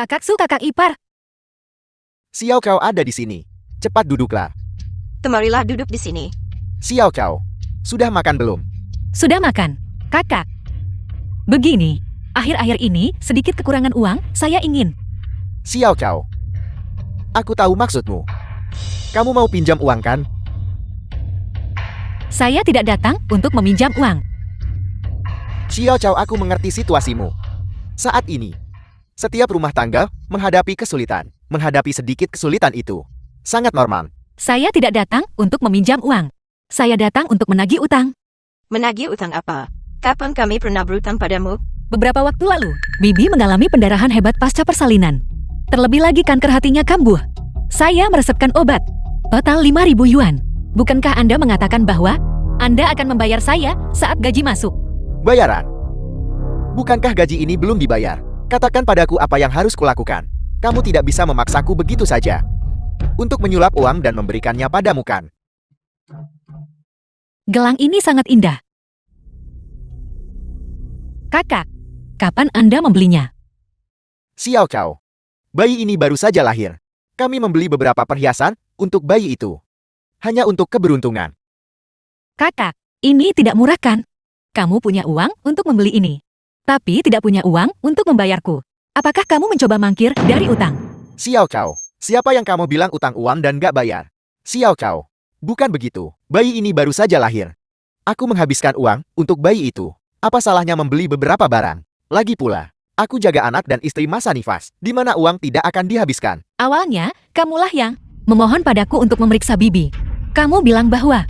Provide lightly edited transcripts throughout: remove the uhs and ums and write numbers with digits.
Kakaksu kakak ipar. Xiao Cao ada di sini. Cepat duduklah. Kemarilah duduk di sini. Xiao Cao, sudah makan belum? Sudah makan, kakak. Begini, akhir-akhir ini sedikit kekurangan uang, saya ingin. Xiao Cao, aku tahu maksudmu. Kamu mau pinjam uang kan? Saya tidak datang untuk meminjam uang. Xiao Cao, aku mengerti situasimu. Saat ini, setiap rumah tangga menghadapi kesulitan. Menghadapi sedikit kesulitan itu sangat normal. Saya tidak datang untuk meminjam uang. Saya datang untuk menagih utang. Menagih utang apa? Kapan kami pernah berutang padamu? Beberapa waktu lalu, Bibi mengalami pendarahan hebat pasca persalinan. Terlebih lagi kanker hatinya kambuh. Saya meresepkan obat. Total 5.000 yuan. Bukankah Anda mengatakan bahwa Anda akan membayar saya saat gaji masuk? Bayaran? Bukankah gaji ini belum dibayar? Katakan padaku apa yang harus kulakukan. Kamu tidak bisa memaksaku begitu saja untuk menyulap uang dan memberikannya padamu kan? Gelang ini sangat indah. Kakak, kapan Anda membelinya? Xiao Cao, bayi ini baru saja lahir. Kami membeli beberapa perhiasan untuk bayi itu. Hanya untuk keberuntungan. Kakak, ini tidak murah kan? Kamu punya uang untuk membeli ini, tapi tidak punya uang untuk membayarku. Apakah kamu mencoba mangkir dari utang? Xiao Cao, siapa yang kamu bilang utang uang dan gak bayar? Xiao Cao, bukan begitu. Bayi ini baru saja lahir. Aku menghabiskan uang untuk bayi itu. Apa salahnya membeli beberapa barang? Lagi pula, aku jaga anak dan istri masa nifas, di mana uang tidak akan dihabiskan. Awalnya, kamulah yang memohon padaku untuk memeriksa Bibi. Kamu bilang bahwa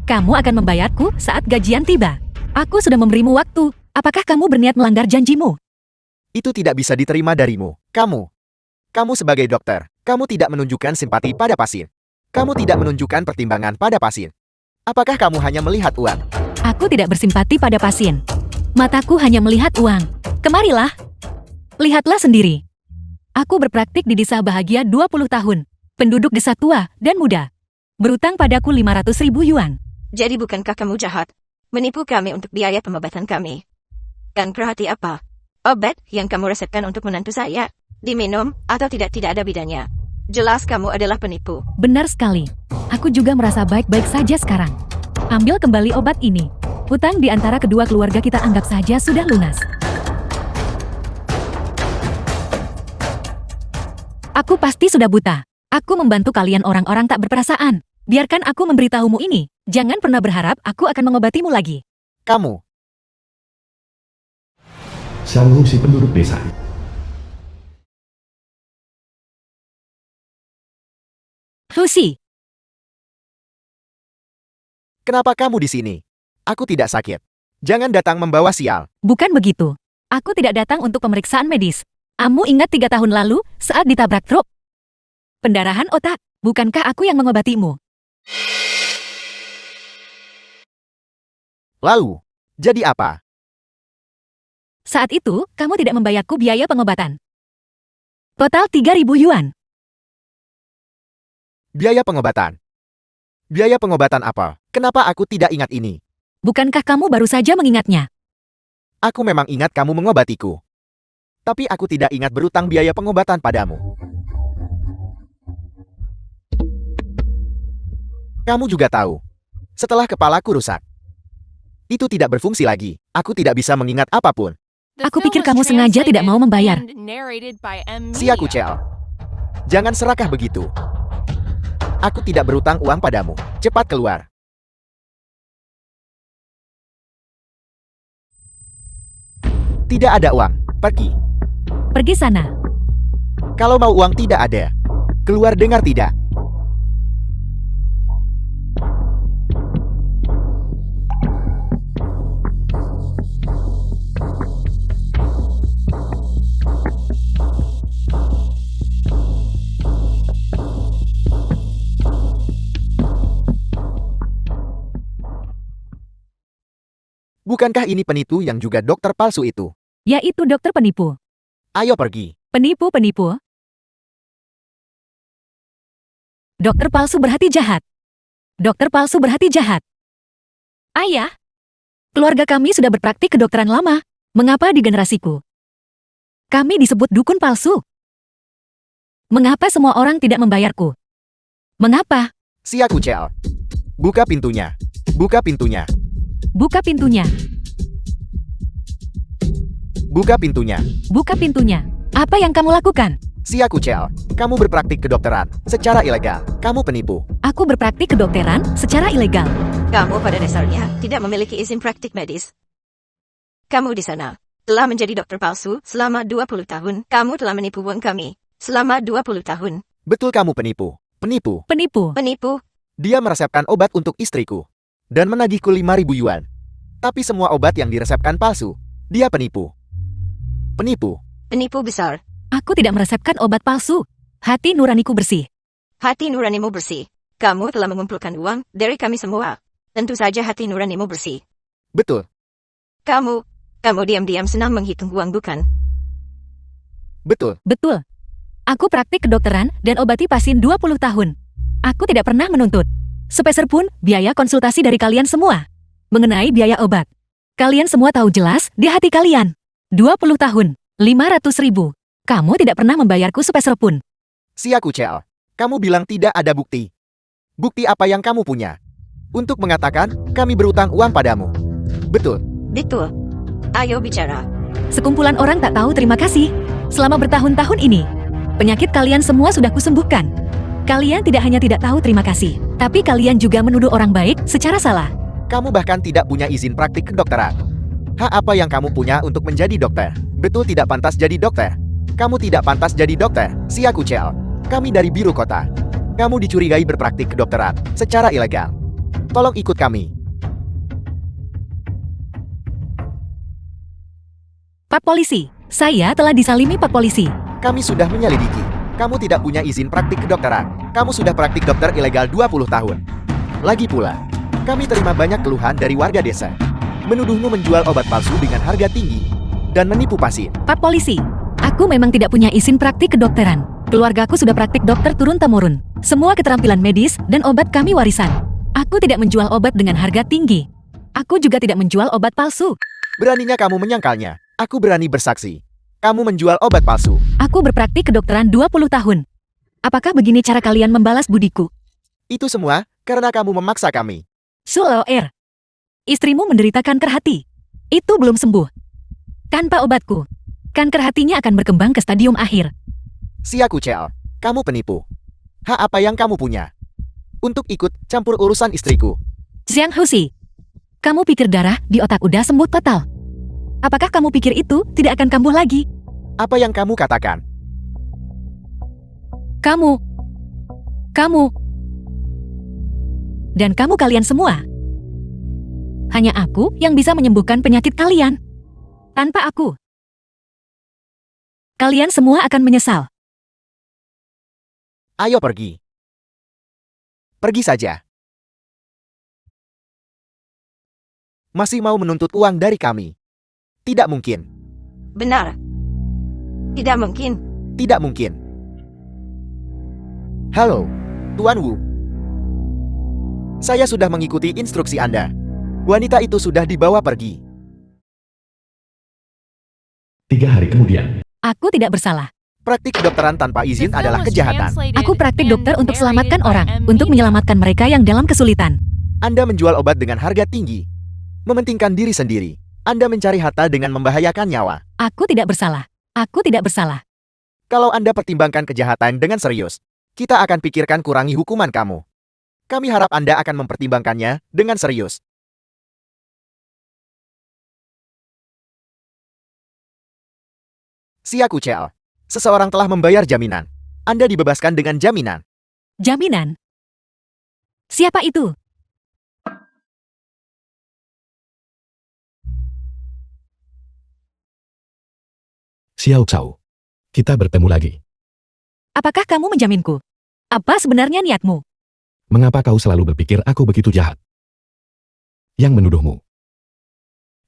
kamu akan membayarku saat gajian tiba. Aku sudah memberimu waktu. Apakah kamu berniat melanggar janjimu? Itu tidak bisa diterima darimu. Kamu sebagai dokter, kamu tidak menunjukkan simpati pada pasien. Kamu tidak menunjukkan pertimbangan pada pasien. Apakah kamu hanya melihat uang? Aku tidak bersimpati pada pasien. Mataku hanya melihat uang. Kemarilah. Lihatlah sendiri. Aku berpraktik di desa bahagia 20 tahun. Penduduk desa tua dan muda. Berutang padaku 500.000 yuan. Jadi bukankah kamu jahat? Menipu kami untuk biaya pengobatan kami. Dan perhati apa? Obat yang kamu resepkan untuk menantu saya, diminum atau tidak ada bedanya. Jelas kamu adalah penipu. Benar sekali. Aku juga merasa baik-baik saja sekarang. Ambil kembali obat ini. Hutang di antara kedua keluarga kita anggap saja sudah lunas. Aku pasti sudah buta. Aku membantu kalian orang-orang tak berperasaan. Biarkan aku memberitahumu ini. Jangan pernah berharap aku akan mengobatimu lagi. Kamu. Sanggup si penduduk desa. Lucy, Kenapa kamu di sini? Aku tidak sakit. Jangan datang membawa sial. bukan begitu. Aku tidak datang untuk pemeriksaan medis. Kamu ingat 3 tahun lalu saat ditabrak truk? Pendarahan otak. Bukankah aku yang mengobatimu? Lalu, jadi apa? Saat itu, kamu tidak membayarku biaya pengobatan. Total 3.000 yuan. Biaya pengobatan. Biaya pengobatan apa? Kenapa aku tidak ingat ini? Bukankah kamu baru saja mengingatnya? Aku memang ingat kamu mengobatiku. Tapi aku tidak ingat berutang biaya pengobatan padamu. Kamu juga tahu, setelah kepalaku rusak, itu tidak berfungsi lagi. Aku tidak bisa mengingat apapun. Aku pikir kamu sengaja tidak mau membayar. Siaku Cel. Jangan serakah begitu. Aku tidak berutang uang padamu. Cepat keluar. Tidak ada uang. Pergi. Pergi sana. Kalau mau uang tidak ada. Keluar, dengar tidak? Bukankah ini penipu yang juga dokter palsu itu? Yaitu dokter penipu. Ayo pergi. Penipu-penipu. Dokter palsu berhati jahat. Dokter palsu berhati jahat. Ayah, keluarga kami sudah berpraktik kedokteran lama. Mengapa di generasiku kami disebut dukun palsu? Mengapa semua orang tidak membayarku? Mengapa? Sia Kucel. Buka pintunya. Buka pintunya. Buka pintunya. Buka pintunya. Buka pintunya. Apa yang kamu lakukan? Sia Kucel. Kamu berpraktik kedokteran secara ilegal. Kamu penipu. Aku berpraktik kedokteran secara ilegal. Kamu pada dasarnya tidak memiliki izin praktik medis. Kamu di sana telah menjadi dokter palsu selama 20 tahun. Kamu telah menipu uang kami selama 20 tahun. Betul kamu penipu. Penipu. Penipu. Penipu, Dia meresepkan obat untuk istriku. Dan menagihku 5.000 yuan. Tapi semua obat yang diresepkan palsu. Dia penipu. Penipu. penipu besar. Aku tidak meresepkan obat palsu. Hati nuraniku bersih. Hati nuranimu bersih. Kamu telah mengumpulkan uang dari kami semua. Tentu saja hati nuranimu bersih. Betul. Kamu diam-diam senang menghitung uang, bukan? Betul. Betul. Aku praktik kedokteran dan obati pasien 20 tahun. Aku tidak pernah menuntut sepeser pun biaya konsultasi dari kalian semua. Mengenai biaya obat, kalian semua tahu jelas di hati kalian. 20 tahun, 500.000. Kamu tidak pernah membayarku sepeser pun. Sia Kucel. Kamu bilang tidak ada bukti. Bukti apa yang kamu punya? Untuk mengatakan kami berutang uang padamu. Betul. Betul. Ayo bicara. Sekumpulan orang tak tahu terima kasih. Selama bertahun-tahun ini, penyakit kalian semua sudah kusembuhkan. Kalian tidak hanya tidak tahu terima kasih, tapi kalian juga menuduh orang baik secara salah. Kamu bahkan tidak punya izin praktik kedokteran. Hak apa yang kamu punya untuk menjadi dokter? Betul tidak pantas jadi dokter. Kamu tidak pantas jadi dokter, Sia Kucel. Kami dari Biru Kota. Kamu dicurigai berpraktik kedokteran secara ilegal. Tolong ikut kami. Pak Polisi, saya telah disalimi Pak Polisi. Kami sudah menyelidiki. Kamu tidak punya izin praktik kedokteran. Kamu sudah praktik dokter ilegal 20 tahun. Lagi pula, kami terima banyak keluhan dari warga desa. Menuduhmu menjual obat palsu dengan harga tinggi dan menipu pasien. Pak Polisi, aku memang tidak punya izin praktik kedokteran. Keluargaku sudah praktik dokter turun-temurun. Semua keterampilan medis dan obat kami warisan. Aku tidak menjual obat dengan harga tinggi. Aku juga tidak menjual obat palsu. Beraninya kamu menyangkalnya. Aku berani bersaksi. Kamu menjual obat palsu. Aku berpraktik kedokteran 20 tahun. Apakah begini cara kalian membalas budiku? Itu semua karena kamu memaksa kami. Suloer, istrimu menderita kanker hati. Itu belum sembuh. Tanpa obatku, kanker hatinya akan berkembang ke stadium akhir. Sia Kucel, kamu penipu. Hak apa yang kamu punya? Untuk ikut campur urusan istriku. Xiang Husi, kamu pikir darah di otak udah sembuh total? Apakah kamu pikir itu tidak akan kambuh lagi? Apa yang kamu katakan? Kamu, dan kamu kalian semua. Hanya aku yang bisa menyembuhkan penyakit kalian. Tanpa aku, kalian semua akan menyesal. Ayo pergi. Pergi saja. Masih mau menuntut uang dari kami? Tidak mungkin. Benar. Tidak mungkin. Tidak mungkin. Halo, Tuan Wu. Saya sudah mengikuti instruksi Anda. Wanita itu sudah dibawa pergi. 3 hari kemudian. Aku tidak bersalah. Praktik kedokteran tanpa izin adalah kejahatan. Aku praktik dokter untuk selamatkan orang, untuk menyelamatkan mereka yang dalam kesulitan. Anda menjual obat dengan harga tinggi. Mementingkan diri sendiri. Anda mencari harta dengan membahayakan nyawa. Aku tidak bersalah. Aku tidak bersalah. Kalau Anda pertimbangkan kejahatan dengan serius, kita akan pikirkan kurangi hukuman kamu. Kami harap Anda akan mempertimbangkannya dengan serius. Sia Kucel, seseorang telah membayar jaminan. Anda dibebaskan dengan jaminan. Jaminan? Siapa itu? Xiao Cao. Kita bertemu lagi. Apakah kamu menjaminku? Apa sebenarnya niatmu? Mengapa kau selalu berpikir aku begitu jahat? Yang menuduhmu.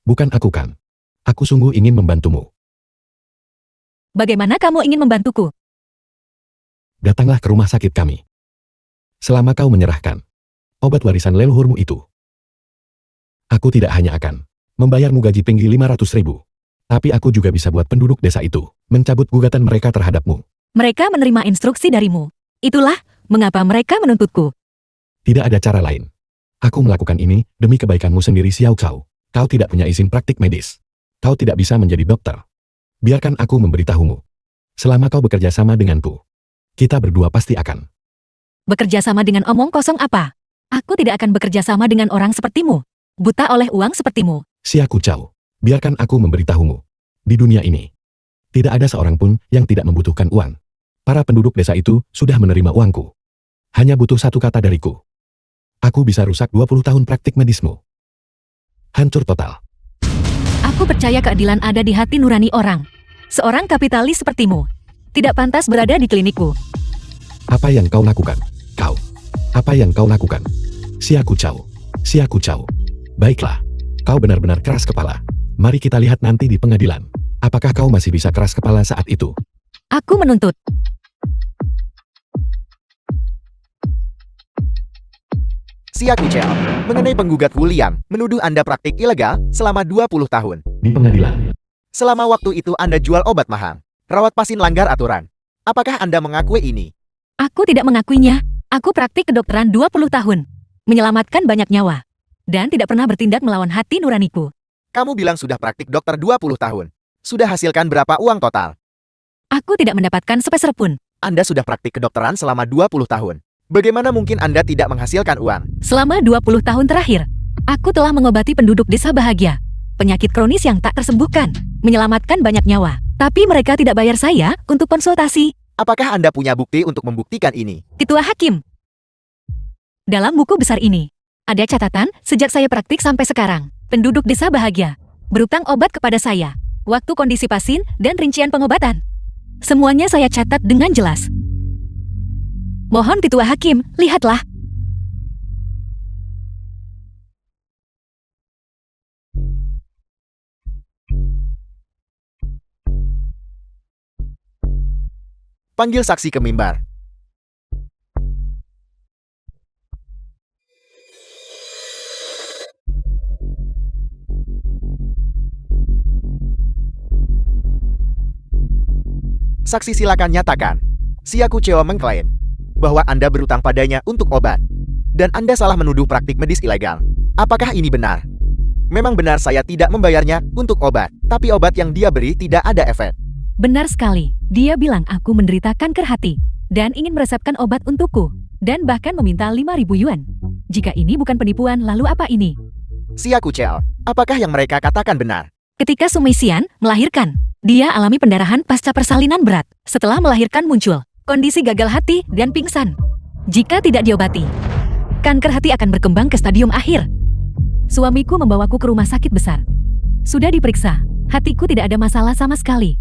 Bukan aku kan. Aku sungguh ingin membantumu. Bagaimana kamu ingin membantuku? Datanglah ke rumah sakit kami. Selama kau menyerahkan obat warisan leluhurmu itu. Aku tidak hanya akan membayarmu gaji tinggi 500.000. Tapi aku juga bisa buat penduduk desa itu mencabut gugatan mereka terhadapmu. Mereka menerima instruksi darimu. Itulah mengapa mereka menuntutku. Tidak ada cara lain. Aku melakukan ini demi kebaikanmu sendiri, Xiao Cao. Kau tidak punya izin praktik medis. Kau tidak bisa menjadi dokter. Biarkan aku memberitahumu. Selama kau bekerja sama denganku, kita berdua pasti akan. Bekerja sama dengan omong kosong apa? Aku tidak akan bekerja sama dengan orang sepertimu. Buta oleh uang sepertimu. Xiao Cao, biarkan aku memberitahumu. Di dunia ini, tidak ada seorang pun yang tidak membutuhkan uang. Para penduduk desa itu sudah menerima uangku. Hanya butuh satu kata dariku. Aku bisa rusak 20 tahun praktik medismu. Hancur total. Aku percaya keadilan ada di hati nurani orang. Seorang kapitalis sepertimu tidak pantas berada di klinikku. Apa yang kau lakukan? Kau. Apa yang kau lakukan? Xiao Cao. Xiao Cao. Baiklah. Kau benar-benar keras kepala. Mari kita lihat nanti di pengadilan. Apakah kau masih bisa keras kepala saat itu? Aku menuntut. Xiao Cao, mengenai penggugat William, menuduh Anda praktik ilegal selama 20 tahun. Di pengadilan. Selama waktu itu Anda jual obat mahal. Rawat pasien langgar aturan. Apakah Anda mengakui ini? Aku tidak mengakuinya. Aku praktik kedokteran 20 tahun. Menyelamatkan banyak nyawa. Dan tidak pernah bertindak melawan hati nuraniku. Kamu bilang sudah praktik dokter 20 tahun. Sudah hasilkan berapa uang total? Aku tidak mendapatkan sepeser pun. Anda sudah praktik kedokteran selama 20 tahun. Bagaimana mungkin Anda tidak menghasilkan uang? Selama 20 tahun terakhir, aku telah mengobati penduduk desa bahagia. Penyakit kronis yang tak tersembuhkan. Menyelamatkan banyak nyawa. Tapi mereka tidak bayar saya untuk konsultasi. Apakah Anda punya bukti untuk membuktikan ini? Ketua Hakim. Dalam buku besar ini, ada catatan sejak saya praktik sampai sekarang. Penduduk desa bahagia berutang obat kepada saya. Waktu kondisi pasien dan rincian pengobatan. Semuanya saya catat dengan jelas. Mohon Ketua Hakim, lihatlah. Panggil saksi ke mimbar. Saksi silakan nyatakan. Xiao Cao mengklaim bahwa Anda berutang padanya untuk obat. Dan Anda salah menuduh praktik medis ilegal. Apakah ini benar? Memang benar saya tidak membayarnya untuk obat, tapi obat yang dia beri tidak ada efek. Benar sekali. Dia bilang aku menderita kanker hati dan ingin meresepkan obat untukku dan bahkan meminta 5.000 yuan. Jika ini bukan penipuan, lalu apa ini? Xiao Cao, apakah yang mereka katakan benar? Ketika Sumei Xian melahirkan, dia alami pendarahan pasca persalinan berat. Setelah melahirkan muncul kondisi gagal hati dan pingsan. Jika tidak diobati, kanker hati akan berkembang ke stadium akhir. Suamiku membawaku ke rumah sakit besar. Sudah diperiksa, hatiku tidak ada masalah sama sekali.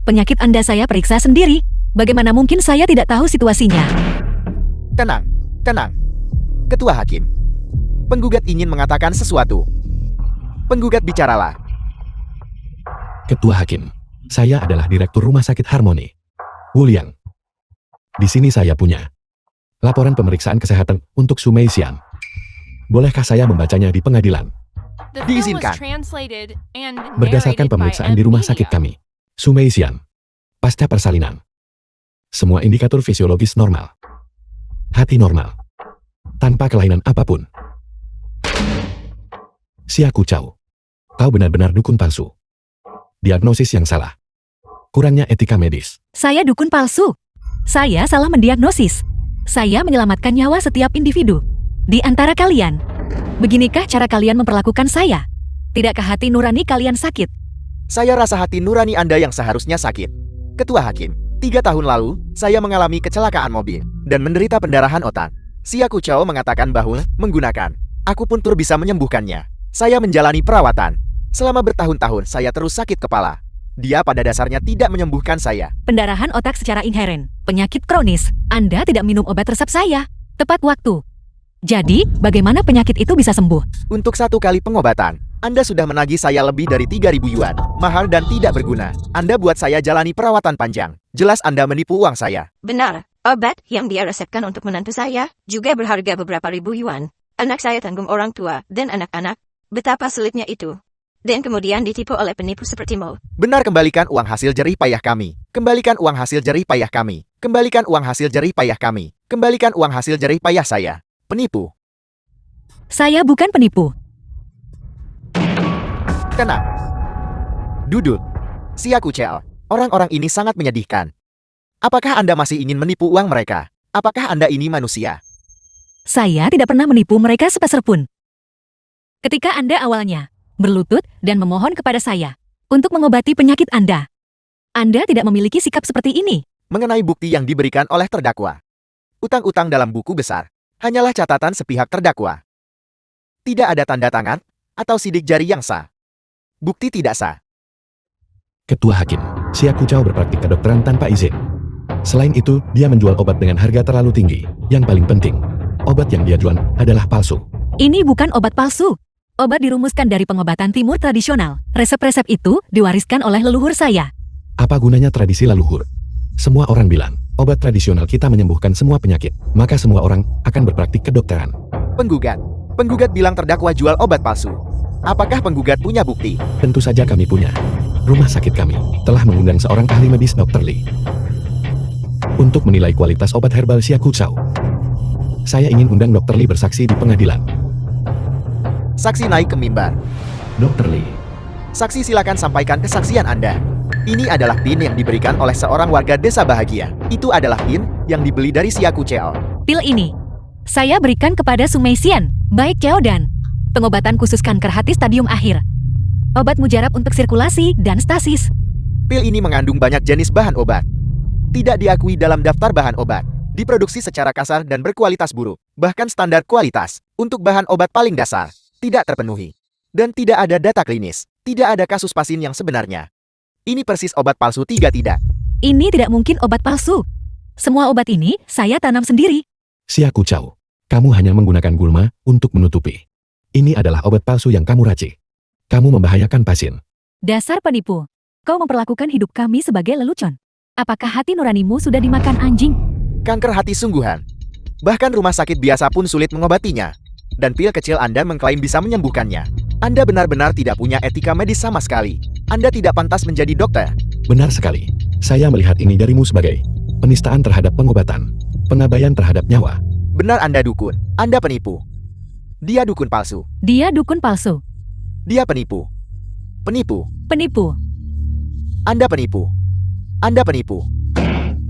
Penyakit Anda saya periksa sendiri. Bagaimana mungkin saya tidak tahu situasinya? Tenang, tenang. Ketua Hakim. Penggugat ingin mengatakan sesuatu. Penggugat bicaralah. Ketua Hakim, saya adalah Direktur Rumah Sakit Harmoni. Wuliang. Di sini saya punya laporan pemeriksaan kesehatan untuk Sumei Xian. Bolehkah saya membacanya di pengadilan? Diizinkan. Berdasarkan pemeriksaan di rumah sakit kami, Sumei Xian, pasca persalinan, semua indikator fisiologis normal. Hati normal. Tanpa kelainan apapun. Xiao Cao, kau benar-benar dukun palsu. Diagnosis yang salah. Kurangnya etika medis. Saya dukun palsu. Saya salah mendiagnosis. Saya menyelamatkan nyawa setiap individu. Di antara kalian. Beginikah cara kalian memperlakukan saya? Tidakkah hati nurani kalian sakit? Saya rasa hati nurani Anda yang seharusnya sakit. Ketua Hakim, 3 tahun lalu, saya mengalami kecelakaan mobil dan menderita pendarahan otak. Xiao Cao mengatakan bahwa menggunakan aku pun tur bisa menyembuhkannya. Saya menjalani perawatan. Selama bertahun-tahun saya terus sakit kepala. Dia pada dasarnya tidak menyembuhkan saya. Pendarahan otak secara inheren, penyakit kronis. Anda tidak minum obat resep saya. Tepat waktu. Jadi, bagaimana penyakit itu bisa sembuh? Untuk 1 kali pengobatan, Anda sudah menagih saya lebih dari 3.000 yuan. Mahal dan tidak berguna. Anda buat saya jalani perawatan panjang. Jelas Anda menipu uang saya. Benar, obat yang dia resepkan untuk menantu saya juga berharga beberapa ribu yuan. Anak saya tanggung orang tua dan anak-anak. Betapa sulitnya itu. dan kemudian ditipu oleh penipu sepertimu. Benar, kembalikan uang hasil jerih payah kami. Kembalikan uang hasil jerih payah kami. Kembalikan uang hasil jerih payah kami. Kembalikan uang hasil jerih payah saya. Penipu. Saya bukan penipu. Tenang. Duduk. Siakucel. Orang-orang ini sangat menyedihkan. Apakah Anda masih ingin menipu uang mereka? Apakah Anda ini manusia? Saya tidak pernah menipu mereka sepeser pun. Ketika Anda awalnya berlutut dan memohon kepada saya untuk mengobati penyakit Anda tidak memiliki sikap seperti ini. Mengenai bukti yang diberikan oleh terdakwa. Utang-utang dalam buku besar hanyalah catatan sepihak terdakwa. Tidak ada tanda tangan atau sidik jari yang sah. Bukti tidak sah. Ketua Hakim, Siakucau berpraktik kedokteran tanpa izin. Selain itu, dia menjual obat dengan harga terlalu tinggi. Yang paling penting, obat yang dia jual adalah palsu. Ini bukan obat palsu. Obat dirumuskan dari pengobatan timur tradisional. Resep-resep itu diwariskan oleh leluhur saya. Apa gunanya tradisi leluhur? Semua orang bilang, obat tradisional kita menyembuhkan semua penyakit. Maka semua orang akan berpraktik kedokteran. Penggugat. Penggugat bilang terdakwa jual obat palsu. Apakah penggugat punya bukti? Tentu saja kami punya. Rumah sakit kami telah mengundang seorang ahli medis, Dr. Lee, untuk menilai kualitas obat herbal Siakucau. Saya ingin undang Dr. Lee bersaksi di pengadilan. Saksi naik ke mimbar. Dr. Lee, Saksi, silakan sampaikan kesaksian Anda. Ini adalah pin yang diberikan oleh seorang warga desa bahagia. Itu adalah pin yang dibeli dari Siakucel. Pil ini saya berikan kepada Sumeisian, baik Cheo dan pengobatan khusus kanker hati stadium akhir. Obat mujarab untuk sirkulasi dan stasis. Pil ini mengandung banyak jenis bahan obat. Tidak diakui dalam daftar bahan obat. Diproduksi secara kasar dan berkualitas buruk. Bahkan standar kualitas untuk bahan obat paling dasar tidak terpenuhi. Dan tidak ada data klinis. Tidak ada kasus pasien yang sebenarnya. Ini persis obat palsu tidak. Ini tidak mungkin obat palsu. Semua obat ini saya tanam sendiri. Siakucau, kamu hanya menggunakan gulma untuk menutupi. Ini adalah obat palsu yang kamu racik. Kamu membahayakan pasien. Dasar penipu. Kau memperlakukan hidup kami sebagai lelucon. Apakah hati nuranimu sudah dimakan anjing? Kanker hati sungguhan. Bahkan rumah sakit biasa pun sulit mengobatinya. Dan pil kecil Anda mengklaim bisa menyembuhkannya. Anda benar-benar tidak punya etika medis sama sekali. Anda tidak pantas menjadi dokter. Benar sekali. Saya melihat ini darimu sebagai penistaan terhadap pengobatan, pengabaian terhadap nyawa. Benar, Anda dukun. Anda penipu. Dia dukun palsu. Dia dukun palsu. Dia penipu. Penipu. Penipu. Anda penipu. Anda penipu.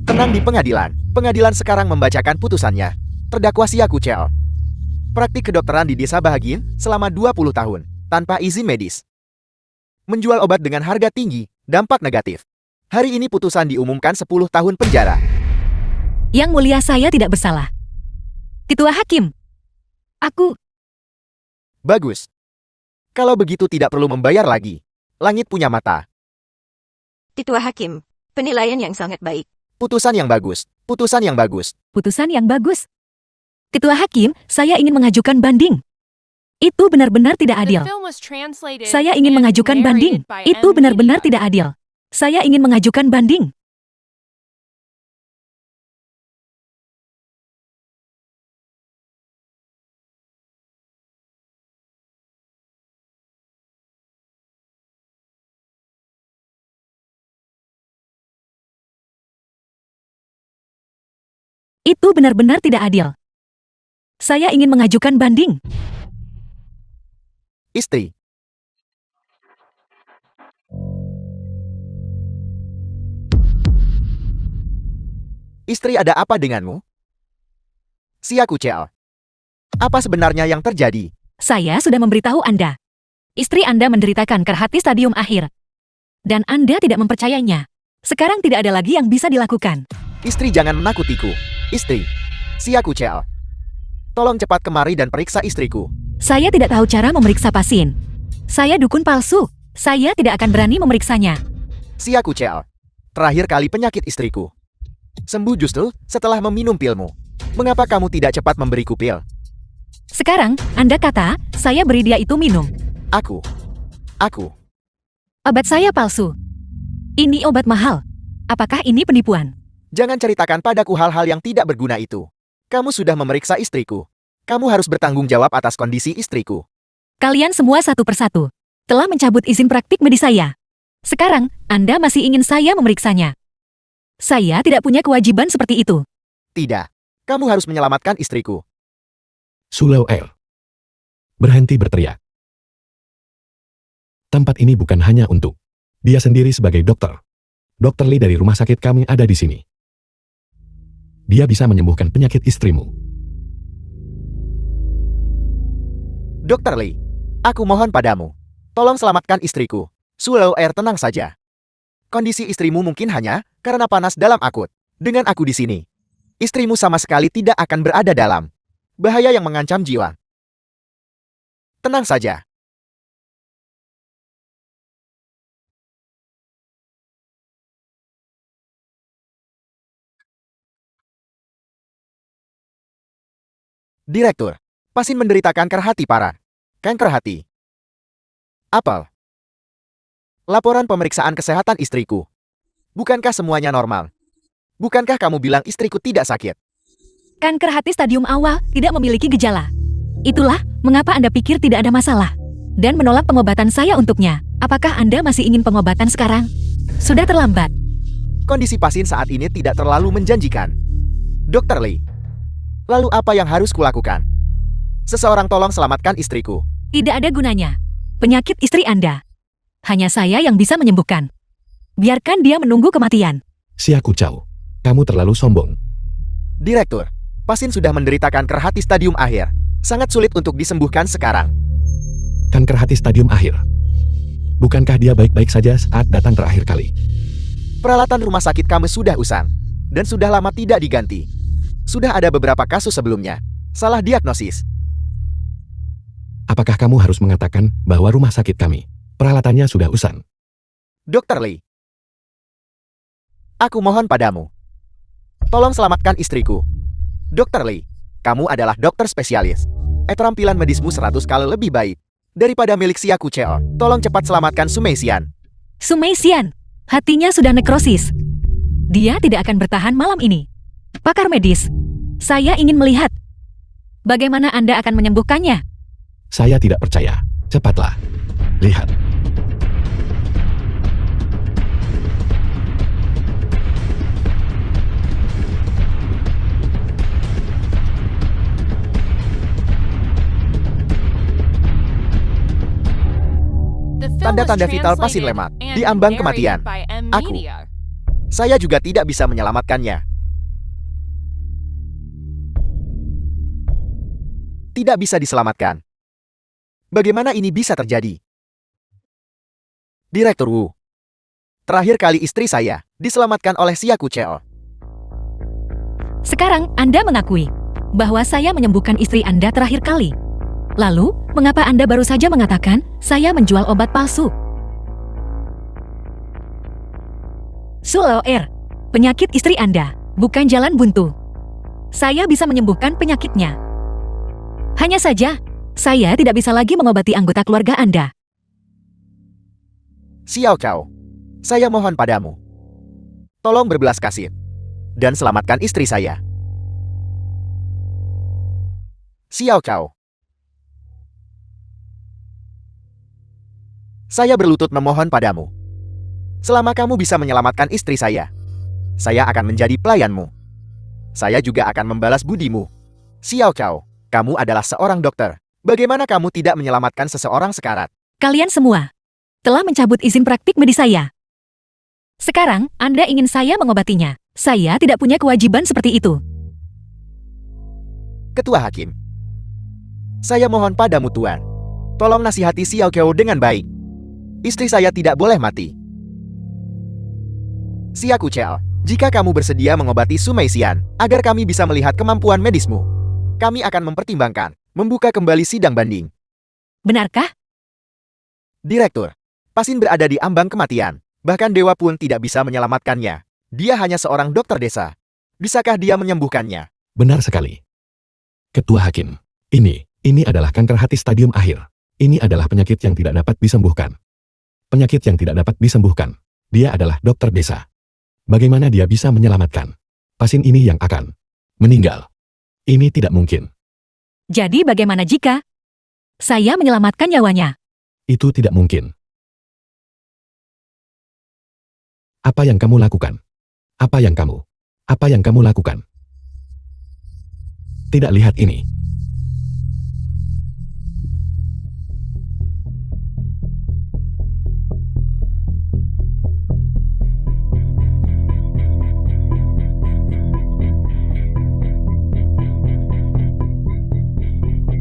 Tenang di pengadilan. Pengadilan sekarang membacakan putusannya. Terdakwa Siakucel. Praktik kedokteran di desa Bahagin selama 20 tahun, tanpa izin medis. Menjual obat dengan harga tinggi, dampak negatif. Hari ini putusan diumumkan 10 tahun penjara. Yang mulia, saya tidak bersalah. Ketua Hakim. Aku... Bagus. Kalau begitu tidak perlu membayar lagi. Langit punya mata. Ketua Hakim, penilaian yang sangat baik. Putusan yang bagus. Putusan yang bagus. Putusan yang bagus. Ketua Hakim, saya ingin mengajukan banding. Itu benar-benar tidak adil. Saya ingin mengajukan banding. Itu benar-benar tidak adil. Saya ingin mengajukan banding. Itu benar-benar tidak adil. Saya ingin mengajukan banding. Istri. Istri, ada apa denganmu? Siakucel. Apa sebenarnya yang terjadi? Saya sudah memberitahu Anda. Istri Anda menderita kanker hati stadium akhir. Dan Anda tidak mempercayainya. Sekarang tidak ada lagi yang bisa dilakukan. Istri, jangan menakutiku. Istri. Siakucel. Tolong cepat kemari dan periksa istriku. Saya tidak tahu cara memeriksa pasien. Saya dukun palsu. Saya tidak akan berani memeriksanya. Siakucel. Terakhir kali penyakit istriku sembuh justru setelah meminum pilmu. Mengapa kamu tidak cepat memberiku pil? Sekarang, Anda kata, saya beri dia itu minum. Aku. Obat saya palsu. Ini obat mahal. Apakah ini penipuan? Jangan ceritakan padaku hal-hal yang tidak berguna itu. Kamu sudah memeriksa istriku. Kamu harus bertanggung jawab atas kondisi istriku. Kalian semua satu persatu. telah mencabut izin praktik medis saya. Sekarang, Anda masih ingin saya memeriksanya. Saya tidak punya kewajiban seperti itu. Tidak. Kamu harus menyelamatkan istriku. Suleo Air. Berhenti berteriak. Tempat ini bukan hanya untuk dia sendiri sebagai dokter. Dokter Lee dari rumah sakit kami ada di sini. Dia bisa menyembuhkan penyakit istrimu. Dr. Lee, aku mohon padamu. Tolong selamatkan istriku. Suleo Air, tenang saja. Kondisi istrimu mungkin hanya karena panas dalam akut. Dengan aku di sini, istrimu sama sekali tidak akan berada dalam bahaya yang mengancam jiwa. Tenang saja. Direktur, pasien menderita kanker hati parah. Kanker hati. Apel. Laporan pemeriksaan kesehatan istriku. Bukankah semuanya normal? Bukankah kamu bilang istriku tidak sakit? Kanker hati stadium awal tidak memiliki gejala. Itulah mengapa Anda pikir tidak ada masalah. Dan menolak pengobatan saya untuknya. Apakah Anda masih ingin pengobatan sekarang? Sudah terlambat. Kondisi pasien saat ini tidak terlalu menjanjikan. Dr. Lee, lalu apa yang harus kulakukan? Seseorang tolong selamatkan istriku. Tidak ada gunanya. Penyakit istri Anda. Hanya saya yang bisa menyembuhkan. Biarkan dia menunggu kematian. Siaku Chow, kamu terlalu sombong. Direktur, pasien sudah menderita kanker hati stadium akhir. Sangat sulit untuk disembuhkan sekarang. Kanker hati stadium akhir. Bukankah dia baik-baik saja saat datang terakhir kali? Peralatan rumah sakit kami sudah usang. Dan sudah lama tidak diganti. Sudah ada beberapa kasus sebelumnya. Salah diagnosis. Apakah kamu harus mengatakan bahwa rumah sakit kami peralatannya sudah usang? Dr. Lee, aku mohon padamu. Tolong selamatkan istriku. Dr. Lee, kamu adalah dokter spesialis. Keterampilan medismu 100 kali lebih baik daripada milik Siaku Cheo. Tolong cepat selamatkan Sumeisian. Sumeisian, hatinya sudah nekrosis. Dia tidak akan bertahan malam ini. Pakar medis, saya ingin melihat bagaimana Anda akan menyembuhkannya. Saya tidak percaya. Cepatlah. Lihat. Tanda-tanda vital pasien lemah, di ambang kematian. Aku. Saya juga tidak bisa menyelamatkannya. Tidak bisa diselamatkan. Bagaimana ini bisa terjadi? Direktur Wu. Terakhir kali istri saya diselamatkan oleh Siaku Cheo. Sekarang Anda mengakui bahwa saya menyembuhkan istri Anda terakhir kali. Lalu, mengapa Anda baru saja mengatakan saya menjual obat palsu? Suleo Air, penyakit istri Anda bukan jalan buntu. Saya bisa menyembuhkan penyakitnya. Hanya saja, saya tidak bisa lagi mengobati anggota keluarga Anda. Xiao Cao, saya mohon padamu. Tolong berbelas kasih dan selamatkan istri saya. Xiao Cao. Saya berlutut memohon padamu. Selama kamu bisa menyelamatkan istri saya akan menjadi pelayanmu. Saya juga akan membalas budimu. Xiao Cao, kamu adalah seorang dokter. Bagaimana kamu tidak menyelamatkan seseorang sekarat? Kalian semua telah mencabut izin praktik medis saya. Sekarang, Anda ingin saya mengobatinya. Saya tidak punya kewajiban seperti itu. Ketua Hakim, saya mohon padamu Tuan. Tolong nasihati Xiao Cao dengan baik. Istri saya tidak boleh mati. Siaku Cheo, jika kamu bersedia mengobati Sumeisian agar kami bisa melihat kemampuan medismu, kami akan mempertimbangkan membuka kembali sidang banding. Benarkah? Direktur, pasien berada di ambang kematian. Bahkan dewa pun tidak bisa menyelamatkannya. Dia hanya seorang dokter desa. Bisakah dia menyembuhkannya? Benar sekali. Ketua Hakim, ini adalah kanker hati stadium akhir. Ini adalah penyakit yang tidak dapat disembuhkan. Penyakit yang tidak dapat disembuhkan. Dia adalah dokter desa. Bagaimana dia bisa menyelamatkan pasien ini yang akan meninggal? Ini tidak mungkin. Jadi bagaimana jika saya menyelamatkan nyawanya? Itu tidak mungkin. Apa yang kamu lakukan? Apa yang kamu lakukan? Tidak lihat ini.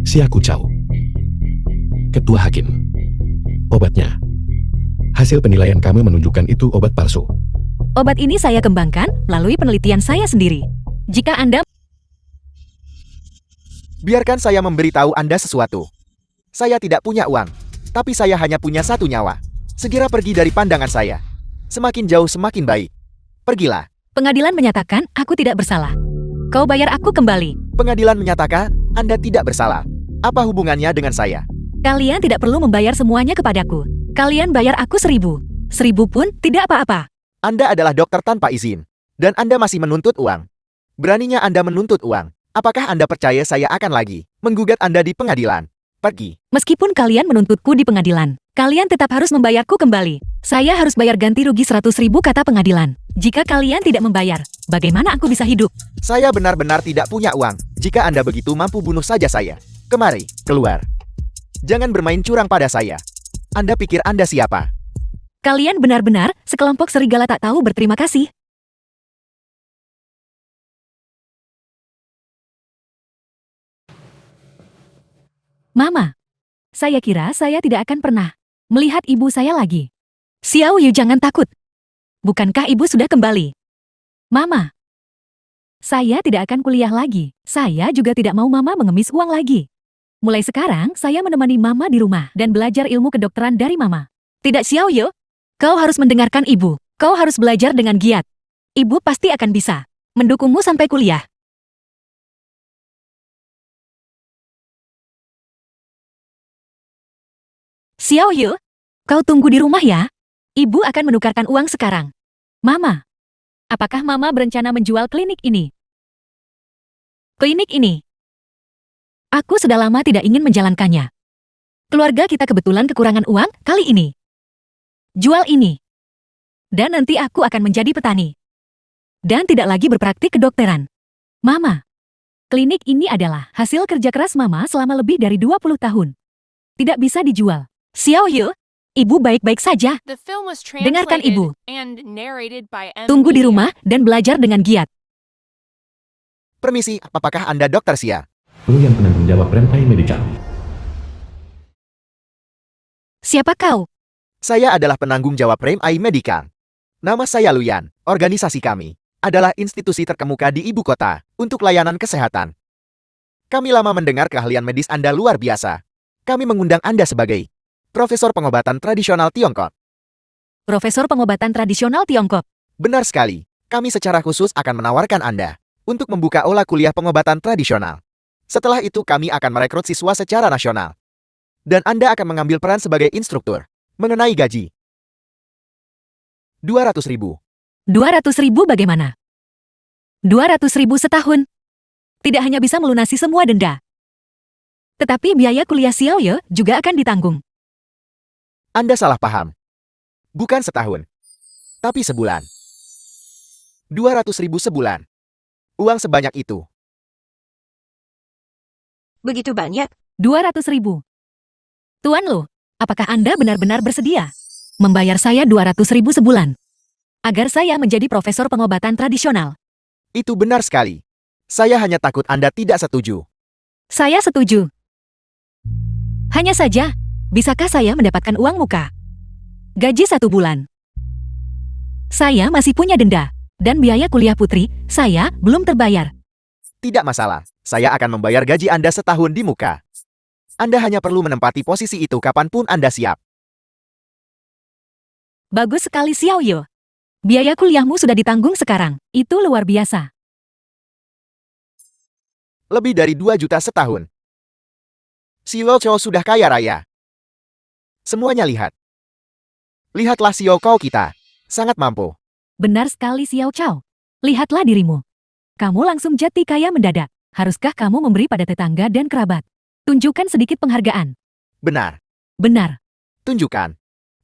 Xiao Chao. Ketua Hakim. Obatnya. Hasil penilaian kami menunjukkan itu obat palsu. Obat ini saya kembangkan melalui penelitian saya sendiri. Jika Anda Biarkan saya memberitahu Anda sesuatu. Saya tidak punya uang, tapi saya hanya punya satu nyawa. Segera pergi dari pandangan saya. Semakin jauh semakin baik. Pergilah. pengadilan menyatakan aku tidak bersalah. Kau bayar aku kembali. Pengadilan menyatakan Anda tidak bersalah. Apa hubungannya dengan saya? Kalian tidak perlu membayar semuanya kepadaku. Kalian bayar aku 1.000. 1.000 pun tidak apa-apa. Anda adalah dokter tanpa izin, dan Anda masih menuntut uang. Beraninya Anda menuntut uang. Apakah Anda percaya saya akan lagi menggugat Anda di pengadilan? Pergi. Meskipun kalian menuntutku di pengadilan, kalian tetap harus membayarku kembali. Saya harus bayar ganti rugi 100.000 kata pengadilan. Jika kalian tidak membayar, bagaimana aku bisa hidup? Saya benar-benar tidak punya uang. Jika Anda begitu mampu bunuh saja saya. Kemari, keluar. Jangan bermain curang pada saya. Anda pikir Anda siapa? Kalian benar-benar sekelompok serigala tak tahu berterima kasih. Mama, saya kira saya tidak akan pernah melihat ibu saya lagi. Xiao Yu, jangan takut. Bukankah ibu sudah kembali? Mama, saya tidak akan kuliah lagi. Saya juga tidak mau mama mengemis uang lagi. Mulai sekarang, saya menemani mama di rumah dan belajar ilmu kedokteran dari mama. Tidak, Xiao Yu. Kau harus mendengarkan ibu. Kau harus belajar dengan giat. Ibu pasti akan bisa mendukungmu sampai kuliah. Xiao Yu, kau tunggu di rumah ya. Ibu akan menukarkan uang sekarang. Mama, apakah Mama berencana menjual klinik ini? Klinik ini? Aku sudah lama tidak ingin menjalankannya. Keluarga kita kebetulan kekurangan uang kali ini. Jual ini. Dan nanti aku akan menjadi petani. Dan tidak lagi berpraktik kedokteran. Mama, klinik ini adalah hasil kerja keras Mama selama lebih dari 20 tahun. Tidak bisa dijual. Xiao Yu, ibu baik-baik saja. Dengarkan ibu. Tunggu di rumah dan belajar dengan giat. Permisi, apakah Anda Dokter Xia? Lu yang penanggung jawab Prem Ai Medical. Siapa kau? Saya adalah penanggung jawab Prem Ai Medical. Nama saya Luyan. Organisasi kami adalah institusi terkemuka di ibu kota untuk layanan kesehatan. Kami lama mendengar keahlian medis Anda luar biasa. Kami mengundang Anda sebagai Profesor Pengobatan Tradisional Tiongkok. Profesor Pengobatan Tradisional Tiongkok. Benar sekali. Kami secara khusus akan menawarkan Anda untuk membuka aula kuliah pengobatan tradisional. Setelah itu kami akan merekrut siswa secara nasional. Dan Anda akan mengambil peran sebagai instruktur. Mengenai gaji. 200.000. 200.000 bagaimana? 200.000 setahun. Tidak hanya bisa melunasi semua denda. Tetapi biaya kuliah Xiao Yu juga akan ditanggung. Anda salah paham. Bukan setahun. Tapi sebulan. 200.000 sebulan. Uang sebanyak itu. Begitu banyak? 200.000. Tuan Lu, apakah Anda benar-benar bersedia membayar saya 200.000 sebulan agar saya menjadi profesor pengobatan tradisional? Itu benar sekali. Saya hanya takut Anda tidak setuju. Saya setuju. Hanya saja, bisakah saya mendapatkan uang muka? Gaji 1 bulan. Saya masih punya denda, dan biaya kuliah putri saya belum terbayar. Tidak masalah. Saya akan membayar gaji Anda setahun di muka. Anda hanya perlu menempati posisi itu kapanpun Anda siap. Bagus sekali Xiao Yu. Biaya kuliahmu sudah ditanggung sekarang. Itu luar biasa. Lebih dari 2 juta setahun. Xiao Chou sudah kaya raya. Semuanya lihat. Lihatlah Xiao Chou kita. Sangat mampu. Benar sekali Xiao Chou. Lihatlah dirimu. Kamu langsung jati kaya mendadak. Haruskah kamu memberi pada tetangga dan kerabat? Tunjukkan sedikit penghargaan. Benar. Benar. Tunjukkan.